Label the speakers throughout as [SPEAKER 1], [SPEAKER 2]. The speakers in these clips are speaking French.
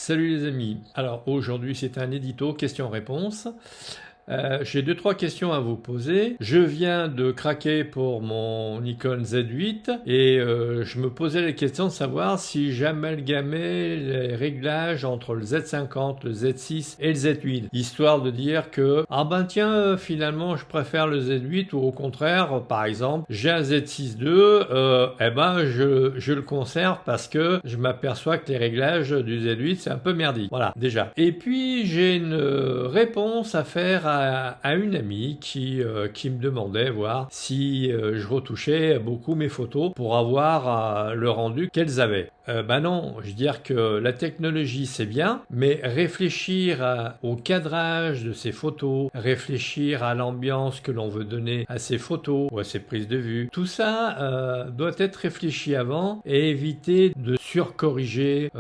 [SPEAKER 1] Salut les amis, alors aujourd'hui c'est un édito questions-réponses. J'ai 2-3 questions à vous poser. Je viens de craquer pour mon Nikon Z8 et je me posais la question de savoir si j'amalgamais les réglages entre le Z50, le Z6 et le Z8, histoire de dire que ah ben tiens finalement je préfère le Z8 ou au contraire par exemple j'ai un Z6 II, eh ben je le conserve parce que je m'aperçois que les réglages du Z8 c'est un peu merdique. Voilà déjà. Et puis j'ai une réponse à faire à une amie qui me demandait voir si je retouchais beaucoup mes photos pour avoir le rendu qu'elles avaient. Ben non, je veux dire que la technologie c'est bien, mais réfléchir au cadrage de ces photos, réfléchir à l'ambiance que l'on veut donner à ces photos ou à ces prises de vue, tout ça doit être réfléchi avant et éviter de surcorriger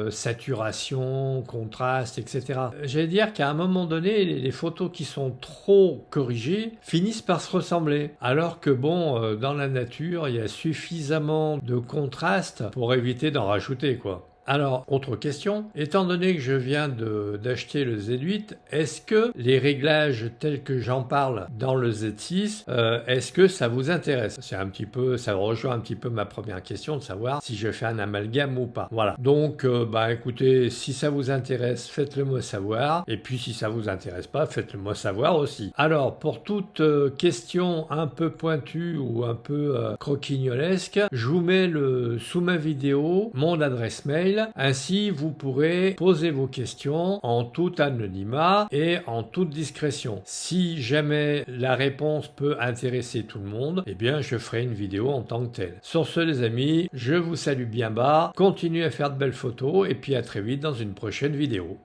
[SPEAKER 1] saturation, contraste, etc. J'allais dire qu'à un moment donné, les photos qui sont trop corrigées finissent par se ressembler. Alors que bon, dans la nature, il y a suffisamment de contraste pour éviter d'en rajouter, quoi. Alors, autre question, étant donné que je viens d'acheter le Z8, est-ce que les réglages tels que j'en parle dans le Z6, est-ce que ça vous intéresse? C'est un petit peu, ça rejoint un petit peu ma première question de savoir si je fais un amalgame ou pas. Voilà. Donc, bah écoutez, si ça vous intéresse, faites-le moi savoir. Et puis, si ça vous intéresse pas, faites-le moi savoir aussi. Alors, pour toute question un peu pointue ou un peu croquignolesque, je vous mets sous ma vidéo mon adresse mail. Ainsi, vous pourrez poser vos questions en tout anonymat et en toute discrétion. Si jamais la réponse peut intéresser tout le monde, eh bien, je ferai une vidéo en tant que telle. Sur ce, les amis, je vous salue bien bas, continuez à faire de belles photos et puis à très vite dans une prochaine vidéo.